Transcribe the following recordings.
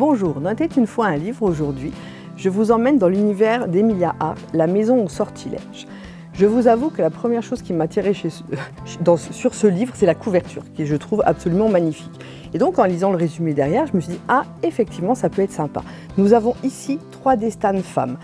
Bonjour, dans Était une fois un livre aujourd'hui, je vous emmène dans l'univers d'Emilia Hart, La maison au sortilège. Je vous avoue que la première chose qui m'a attirée sur ce livre, c'est la couverture, qui je trouve absolument magnifique. Et donc en lisant le résumé derrière, je me suis dit, ah, effectivement, ça peut être sympa. Nous avons ici 3 destins de femmes.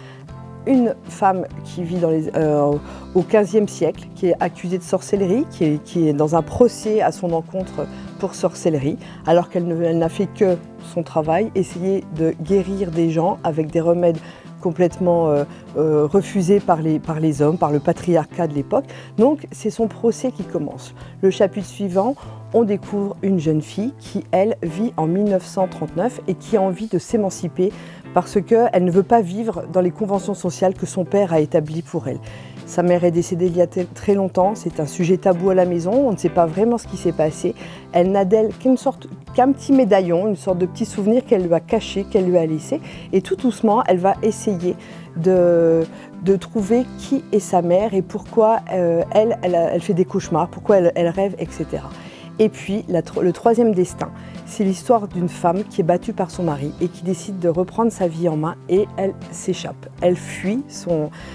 Une femme qui vit au XVe siècle, qui est accusée de sorcellerie, qui est dans un procès à son encontre pour sorcellerie, alors qu'elle n'a fait que son travail, essayer de guérir des gens avec des remèdes complètement refusés par les hommes, par le patriarcat de l'époque. Donc c'est son procès qui commence. Le chapitre suivant, on découvre une jeune fille qui, elle, vit en 1939 et qui a envie de s'émanciper parce qu'elle ne veut pas vivre dans les conventions sociales que son père a établies pour elle. Sa mère est décédée il y a très longtemps, c'est un sujet tabou à la maison, on ne sait pas vraiment ce qui s'est passé. Elle n'a d'elle qu'un petit médaillon, une sorte de petit souvenir qu'elle lui a caché, qu'elle lui a laissé. Et tout doucement, elle va essayer de trouver qui est sa mère et pourquoi elle fait des cauchemars, pourquoi elle rêve, etc. Et puis, le troisième destin, c'est l'histoire d'une femme qui est battue par son mari et qui décide de reprendre sa vie en main et elle s'échappe. Elle fuit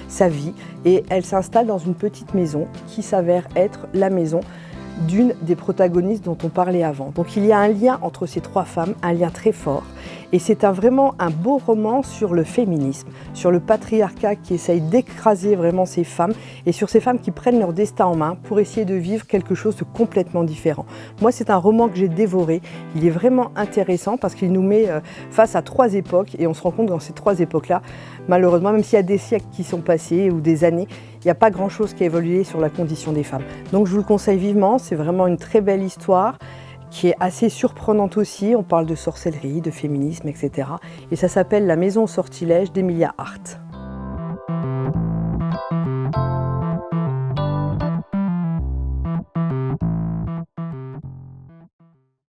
sa vie et elle s'installe dans une petite maison qui s'avère être la maison d'une des protagonistes dont on parlait avant. Donc il y a un lien entre ces 3 femmes, un lien très fort. Et c'est vraiment un beau roman sur le féminisme, sur le patriarcat qui essaye d'écraser vraiment ces femmes et sur ces femmes qui prennent leur destin en main pour essayer de vivre quelque chose de complètement différent. Moi, c'est un roman que j'ai dévoré. Il est vraiment intéressant parce qu'il nous met face à 3 époques et on se rend compte que dans ces 3 époques-là, malheureusement, même s'il y a des siècles qui sont passés ou des années, il n'y a pas grand-chose qui a évolué sur la condition des femmes. Donc je vous le conseille vivement, c'est vraiment une très belle histoire qui est assez surprenante aussi. On parle de sorcellerie, de féminisme, etc. Et ça s'appelle La maison au sortilège d'Emilia Hart.